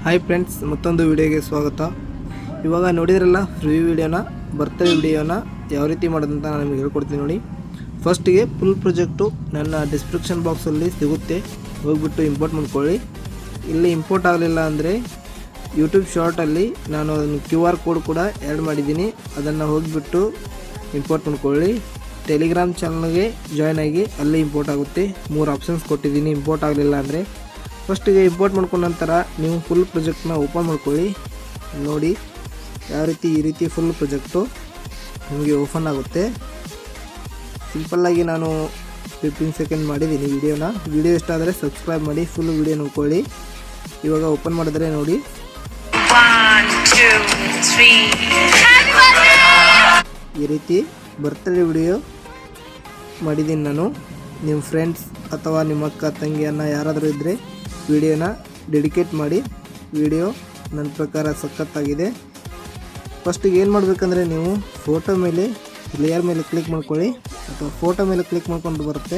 Hi friends, ಮತ್ತೊಂದು ವಿಡಿಯೋಗೆ ಸ್ವಾಗತ. ಇವಾಗ ನೋಡಿದ್ರಲ್ಲ ಫ್ರೀ ವಿಡಿಯೋನ, ಬರ್ತ್ಡೇ ವಿಡಿಯೋನ ಯಾವ ರೀತಿ ಮಾಡೋದಂತ ನಾನು ನಿಮಗೆ ಹೇಳ್ಕೊಡ್ತೀನಿ ನೋಡಿ. ಫಸ್ಟಿಗೆ ಫುಲ್ ಪ್ರಾಜೆಕ್ಟು ನನ್ನ ಡಿಸ್ಕ್ರಿಪ್ಷನ್ ಬಾಕ್ಸಲ್ಲಿ ಸಿಗುತ್ತೆ, ಹೋಗ್ಬಿಟ್ಟು ಇಂಪೋರ್ಟ್ ಮಾಡ್ಕೊಳ್ಳಿ. ಇಲ್ಲಿ ಇಂಪೋರ್ಟ್ ಆಗಲಿಲ್ಲ ಅಂದರೆ ಯೂಟ್ಯೂಬ್ ಶಾರ್ಟಲ್ಲಿ ನಾನು ಅದನ್ನು QR ಕೋಡ್ ಕೂಡ ಆ್ಯಡ್ ಮಾಡಿದ್ದೀನಿ, ಅದನ್ನು ಹೋಗಿಬಿಟ್ಟು ಇಂಪೋರ್ಟ್ ಮಾಡ್ಕೊಳ್ಳಿ. ಟೆಲಿಗ್ರಾಮ್ ಚಾನಲ್ಗೆ ಜಾಯ್ನ್ ಆಗಿ ಅಲ್ಲಿ ಇಂಪೋರ್ಟ್ ಆಗುತ್ತೆ. 3 ಆಪ್ಷನ್ಸ್ ಕೊಟ್ಟಿದ್ದೀನಿ ಇಂಪೋರ್ಟ್ ಆಗಲಿಲ್ಲ ಅಂದರೆ. ಫಸ್ಟಿಗೆ ಇಂಪೋರ್ಟ್ ಮಾಡ್ಕೊಂಡ ನಂತರ ನೀವು ಫುಲ್ ಪ್ರಾಜೆಕ್ಟ್ನ ಓಪನ್ ಮಾಡ್ಕೊಳ್ಳಿ. ನೋಡಿ ಯಾವ ರೀತಿ, ಈ ರೀತಿ ಫುಲ್ ಪ್ರಾಜೆಕ್ಟು ನಿಮಗೆ ಓಪನ್ ಆಗುತ್ತೆ. ಸಿಂಪಲ್ಲಾಗಿ ನಾನು 15 ಸೆಕೆಂಡ್ ಮಾಡಿದ್ದೀನಿ ವಿಡಿಯೋನ. ವಿಡಿಯೋ ಇಷ್ಟ ಆದರೆ ಸಬ್ಸ್ಕ್ರೈಬ್ ಮಾಡಿ, ಫುಲ್ ವಿಡಿಯೋ ನೋಡ್ಕೊಳ್ಳಿ. ಇವಾಗ ಓಪನ್ ಮಾಡಿದ್ರೆ ನೋಡಿ, 1 2 3 ಈ ರೀತಿ ಬರ್ತ್ಡೇ ವಿಡಿಯೋ ಮಾಡಿದ್ದೀನಿ ನಾನು. ನಿಮ್ಮ ಫ್ರೆಂಡ್ಸ್ ಅಥವಾ ನಿಮ್ಮ ಅಕ್ಕ ತಂಗಿಯನ್ನ ಯಾರಾದರೂ ಇದ್ದರೆ ವಿಡಿಯೋನ ಡೆಡಿಕೇಟ್ ಮಾಡಿ. ವಿಡಿಯೋ ನನ್ನ ಪ್ರಕಾರ ಸಖತ್ತಾಗಿದೆ. ಫಸ್ಟಿಗೆ ಏನು ಮಾಡಬೇಕಂದ್ರೆ, ನೀವು ಫೋಟೋ ಮೇಲೆ ಲೇಯರ್ ಮೇಲೆ ಕ್ಲಿಕ್ ಮಾಡ್ಕೊಳ್ಳಿ, ಅಥವಾ ಫೋಟೋ ಮೇಲೆ ಕ್ಲಿಕ್ ಮಾಡ್ಕೊಂಡು ಬರುತ್ತೆ.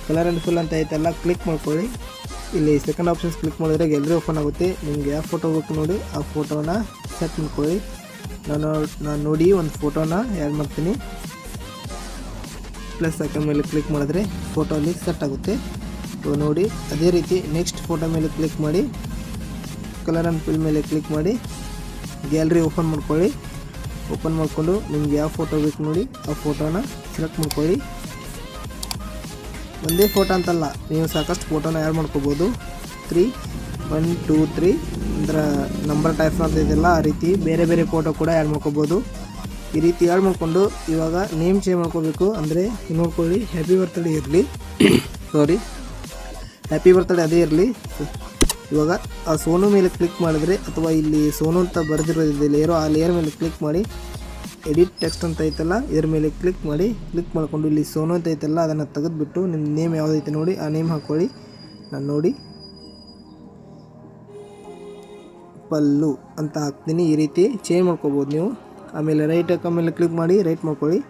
ಕಲರ್ ಆ್ಯಂಡ್ ಫಿಲ್ ಅಂತ ಐತೆಲ್ಲ ಕ್ಲಿಕ್ ಮಾಡ್ಕೊಳ್ಳಿ. ಇಲ್ಲಿ ಸೆಕೆಂಡ್ ಆಪ್ಷನ್ಸ್ ಕ್ಲಿಕ್ ಮಾಡಿದ್ರೆ ಗ್ಯಾಲರಿ ಓಪನ್ ಆಗುತ್ತೆ. ನಿಮಗೆ ಯಾವ ಫೋಟೋ ಬೇಕು ನೋಡಿ ಆ ಫೋಟೋನ ಸೆಟ್ ಮಾಡ್ಕೊಳ್ಳಿ. ನಾನು ನೋಡಿ ಒಂದು ಫೋಟೋನ ಆ್ಯಡ್ ಮಾಡ್ತೀನಿ. ಪ್ಲಸ್ ಐಕನ್ ಮೇಲೆ ಕ್ಲಿಕ್ ಮಾಡಿದ್ರೆ ಫೋಟೋ ಅಲ್ಲಿ ಸೆಟ್ ಆಗುತ್ತೆ. ನೋಡಿ ಅದೇ ರೀತಿ ನೆಕ್ಸ್ಟ್ ಫೋಟೋ ಮೇಲೆ ಕ್ಲಿಕ್ ಮಾಡಿ, ಕಲರ್ ಆ್ಯಂಡ್ ಫಿಲ್ ಮೇಲೆ ಕ್ಲಿಕ್ ಮಾಡಿ, ಗ್ಯಾಲರಿ ಓಪನ್ ಮಾಡ್ಕೊಳ್ಳಿ. ಓಪನ್ ಮಾಡಿಕೊಂಡು ನಿಮ್ಗೆ ಯಾವ ಫೋಟೋ ಬೇಕು ನೋಡಿ ಆ ಫೋಟೋನ ಸೆಲೆಕ್ಟ್ ಮಾಡ್ಕೊಳ್ಳಿ. ಒಂದೇ ಫೋಟೋ ಅಂತಲ್ಲ, ನೀವು ಸಾಕಷ್ಟು ಫೋಟೋನ ಆ್ಯಡ್ ಮಾಡ್ಕೋಬೋದು. 3 1 2 3 ಅಂದ್ರೆ ನಂಬರ್ ಟೈಪ್ ಅಂತ ಇದೆಲ್ಲ, ಆ ರೀತಿ ಬೇರೆ ಬೇರೆ ಫೋಟೋ ಕೂಡ ಆ್ಯಡ್ ಮಾಡ್ಕೋಬೋದು. ಈ ರೀತಿ ಆ್ಯಡ್ ಮಾಡಿಕೊಂಡು ಇವಾಗ ನೇಮ್ ಚೇಂಜ್ ಮಾಡ್ಕೋಬೇಕು. ಅಂದರೆ ನೋಡ್ಕೊಳ್ಳಿ, ಹ್ಯಾಪಿ ಬರ್ತ್ಡೇ ಇರಲಿ, ಸಾರಿ ಹ್ಯಾಪಿ ಬರ್ತ್ಡೇ ಅದೇ ಇರಲಿ. ಇವಾಗ ಆ ಸೋನು ಮೇಲೆ ಕ್ಲಿಕ್ ಮಾಡಿದ್ರೆ, ಅಥವಾ ಇಲ್ಲಿ ಸೋನು ಅಂತ ಬರೆದಿರೋದಿದೆ ಲೇಯರು, ಆ ಲೇಯರ್ ಮೇಲೆ ಕ್ಲಿಕ್ ಮಾಡಿ ಎಡಿಟ್ ಟೆಕ್ಸ್ಟ್ ಅಂತ ಐತಲ್ಲ ಇದ್ರ ಮೇಲೆ ಕ್ಲಿಕ್ ಮಾಡಿ. ಕ್ಲಿಕ್ ಮಾಡಿಕೊಂಡು ಇಲ್ಲಿ ಸೋನು ಅಂತ ಐತಲ್ಲ ಅದನ್ನು ತೆಗೆದುಬಿಟ್ಟು ನಿಮ್ಮ ನೇಮ್ ಯಾವುದೈತೆ ನೋಡಿ ಆ ನೇಮ್ ಹಾಕ್ಕೊಳ್ಳಿ. ನಾನು ನೋಡಿ ಪಲ್ಲು ಅಂತ ಹಾಕ್ತೀನಿ. ಈ ರೀತಿ ಚೇಂಜ್ ಮಾಡ್ಕೋಬೋದು ನೀವು. ಆಮೇಲೆ ರೈಟ್ ಐಕಾನ್ ಮೇಲೆ ಕ್ಲಿಕ್ ಮಾಡಿ ರೈಟ್ ಮಾಡ್ಕೊಳ್ಳಿ.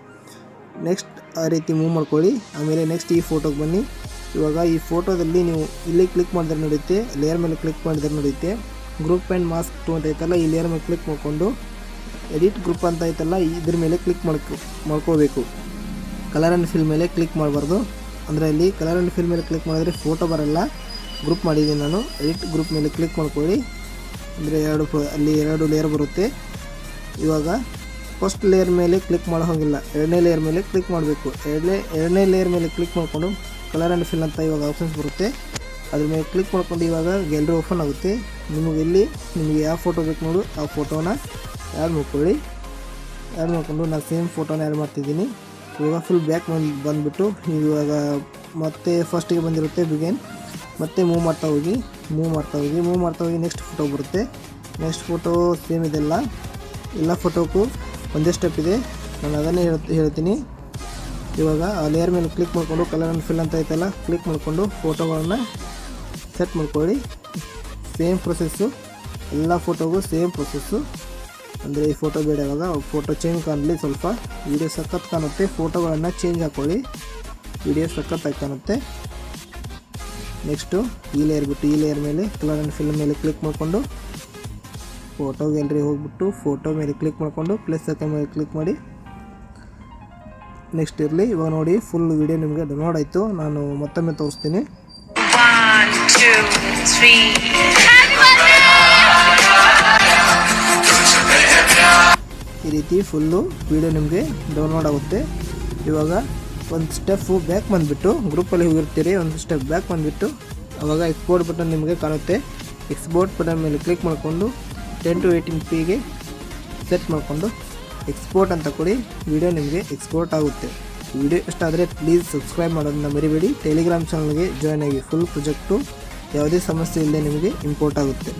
ನೆಕ್ಸ್ಟ್ ಆ ರೀತಿ ಮೂವ್ ಮಾಡ್ಕೊಳ್ಳಿ. ಆಮೇಲೆ ನೆಕ್ಸ್ಟ್ ಈ ಫೋಟೋಗೆ ಬನ್ನಿ. ಇವಾಗ ಈ ಫೋಟೋದಲ್ಲಿ ನೀವು ಇಲ್ಲಿ ಕ್ಲಿಕ್ ಮಾಡಿದ್ರೆ ನಡೆಯುತ್ತೆ, ಲೇಯರ್ ಮೇಲೆ ಕ್ಲಿಕ್ ಮಾಡಿದ್ರೆ ನಡೆಯುತ್ತೆ. ಗ್ರೂಪ್ ಆ್ಯಂಡ್ ಮಾಸ್ಕ್ 2 ಅಂತ ಐತಲ್ಲ, ಈ ಲೇಯರ್ ಮೇಲೆ ಕ್ಲಿಕ್ ಮಾಡಿಕೊಂಡು ಎಡಿಟ್ ಗ್ರೂಪ್ ಅಂತ ಐತಲ್ಲ ಇದ್ರ ಮೇಲೆ ಕ್ಲಿಕ್ ಮಾಡ್ಕೋಬೇಕು. ಕಲರ್ ಆ್ಯಂಡ್ ಫಿಲ್ ಮೇಲೆ ಕ್ಲಿಕ್ ಮಾಡಬಾರ್ದು. ಅಂದರೆ ಇಲ್ಲಿ ಕಲರ್ ಆ್ಯಂಡ್ ಫಿಲ್ ಮೇಲೆ ಕ್ಲಿಕ್ ಮಾಡಿದ್ರೆ ಫೋಟೋ ಬರಲ್ಲ. ಗ್ರೂಪ್ ಮಾಡಿದ್ದೀನಿ ನಾನು. ಎಡಿಟ್ ಗ್ರೂಪ್ ಮೇಲೆ ಕ್ಲಿಕ್ ಮಾಡ್ಕೊಳ್ಳಿ. ಅಂದರೆ ಅಲ್ಲಿ 2 ಲೇಯರ್ ಬರುತ್ತೆ. ಇವಾಗ ಫಸ್ಟ್ ಲೇಯರ್ ಮೇಲೆ ಕ್ಲಿಕ್ ಮಾಡೋ ಹೋಗಿಲ್ಲ, 2ನೇ ಲೇಯರ್ ಮೇಲೆ ಕ್ಲಿಕ್ ಮಾಡಬೇಕು. ಎರಡನೇ ಲೇಯರ್ ಮೇಲೆ ಕ್ಲಿಕ್ ಮಾಡಿಕೊಂಡು ಕಲರ್ ಆ್ಯಂಡ್ ಫಿಲ್ ಅಂತ ಇವಾಗ ಆಪ್ಷನ್ಸ್ ಬರುತ್ತೆ, ಅದ್ರ ಮೇಲೆ ಕ್ಲಿಕ್ ಮಾಡ್ಕೊಂಡು ಇವಾಗ ಗ್ಯಾಲರಿ ಓಪನ್ ಆಗುತ್ತೆ. ನಿಮಗೆ ಯಾವ ಫೋಟೋ ಬೇಕು ನೋಡು ಆ ಫೋಟೋನ ಆ್ಯಡ್ ಮಾಡ್ಕೊಳ್ಳಿ. ಆ್ಯಡ್ ಮಾಡಿಕೊಂಡು ನಾನು ಸೇಮ್ ಫೋಟೋನ ಆ್ಯಡ್ ಮಾಡ್ತಿದ್ದೀನಿ. ಇವಾಗ ಫುಲ್ ಬ್ಯಾಕ್ ಬಂದುಬಿಟ್ಟು ಇವಾಗ ಮತ್ತೆ ಫಸ್ಟಿಗೆ ಬಂದಿರುತ್ತೆ ಬಿಗಿನ್, ಮತ್ತೆ ಮೂವ್ ಮಾಡ್ತಾ ಹೋಗಿ ನೆಕ್ಸ್ಟ್ ಫೋಟೋ ಬರುತ್ತೆ. ನೆಕ್ಸ್ಟ್ ಫೋಟೋ ಸೇಮ್ ಇದೆಲ್ಲ, ಎಲ್ಲ ಫೋಟೋಕ್ಕೂ ಒಂದೇ ಸ್ಟೆಪ್ ಇದೆ, ನಾನು ಅದನ್ನೇ ಹೇಳ್ತೀನಿ. ಇವಾಗ ಆ ಲೇಯರ್ ಮೇಲೆ ಕ್ಲಿಕ್ ಮಾಡಿಕೊಂಡು ಕಲರ್ ಆ್ಯಂಡ್ ಫಿಲ್ ಅಂತ ಐತಲ್ಲ ಕ್ಲಿಕ್ ಮಾಡಿಕೊಂಡು ಫೋಟೋಗಳನ್ನ ಸೆಟ್ ಮಾಡ್ಕೊಳ್ಳಿ. ಸೇಮ್ ಪ್ರೊಸೆಸ್ಸು, ಎಲ್ಲ ಫೋಟೋಗೂ ಸೇಮ್ ಪ್ರೊಸೆಸ್ಸು. ಅಂದರೆ ಈ ಫೋಟೋ ಬೇಡ, ಇವಾಗ ಫೋಟೋ ಚೇಂಜ್ ಕಾಣಲಿ, ಸ್ವಲ್ಪ ವಿಡಿಯೋ ಸಖತ್ ಕಾಣುತ್ತೆ. ಫೋಟೋಗಳನ್ನು ಚೇಂಜ್ ಹಾಕ್ಕೊಳ್ಳಿ, ವಿಡಿಯೋ ಸಖತ್ತಾಗಿ ಕಾಣುತ್ತೆ. ನೆಕ್ಸ್ಟು ಈ ಲೇಯರ್ ಬಿಟ್ಟು ಈ ಲೇಯರ್ ಮೇಲೆ ಕಲರ್ ಆ್ಯಂಡ್ ಫಿಲ್ ಮೇಲೆ ಕ್ಲಿಕ್ ಮಾಡಿಕೊಂಡು ಫೋಟೋ ಗ್ಯಾಲರಿ ಹೋಗ್ಬಿಟ್ಟು ಫೋಟೋ ಮೇಲೆ ಕ್ಲಿಕ್ ಮಾಡಿಕೊಂಡು ಪ್ಲಸ್ ಐಕಾನ್ ಮೇಲೆ ಕ್ಲಿಕ್ ಮಾಡಿ ನೆಕ್ಸ್ಟ್ ಇರಲಿ. ಇವಾಗ ನೋಡಿ ಫುಲ್ ವಿಡಿಯೋ ನಿಮಗೆ ಡೌನ್ಲೋಡ್ ಆಯಿತು. ನಾನು ಮತ್ತೊಮ್ಮೆ ತೋರಿಸ್ತೀನಿ. 1 2 3 ಈ ರೀತಿ ಫುಲ್ಲು ವಿಡಿಯೋ ನಿಮಗೆ ಡೌನ್ಲೋಡ್ ಆಗುತ್ತೆ. ಇವಾಗ ಒಂದು ಸ್ಟೆಪ್ಪು ಬ್ಯಾಕ್ ಬಂದುಬಿಟ್ಟು, ಗ್ರೂಪಲ್ಲಿ ಹೋಗಿರ್ತೀರಿ, ಒಂದು ಸ್ಟೆಪ್ ಬ್ಯಾಕ್ ಬಂದುಬಿಟ್ಟು ಆವಾಗ ಎಕ್ಸ್ಪೋರ್ಟ್ ಬಟನ್ ನಿಮಗೆ ಕಾಣುತ್ತೆ. ಎಕ್ಸ್ಪೋರ್ಟ್ ಬಟನ್ ಮೇಲೆ ಕ್ಲಿಕ್ ಮಾಡಿಕೊಂಡು 10 to 18p ಸೆಟ್ ಮಾಡಿಕೊಂಡು ಎಕ್ಸ್ಪೋರ್ಟ್ ಅಂತ ಕೊಡಿ. ವಿಡಿಯೋ ನಿಮಗೆ ಎಕ್ಸ್ಪೋರ್ಟ್ ಆಗುತ್ತೆ. ವಿಡಿಯೋ ಇಷ್ಟ ಆದರೆ ಪ್ಲೀಸ್ ಸಬ್ಸ್ಕ್ರೈಬ್ ಮಾಡೋದನ್ನ ಮರಿಬೇಡಿ. ಟೆಲಿಗ್ರಾಮ್ ಚಾನಲ್ಗೆ ಜಾಯ್ನ್ ಆಗಿ. ಫುಲ್ ಪ್ರಾಜೆಕ್ಟು ಯಾವುದೇ ಸಮಸ್ಯೆ ಇಲ್ಲದೆ ನಿಮಗೆ ಇಂಪೋರ್ಟ್ ಆಗುತ್ತೆ.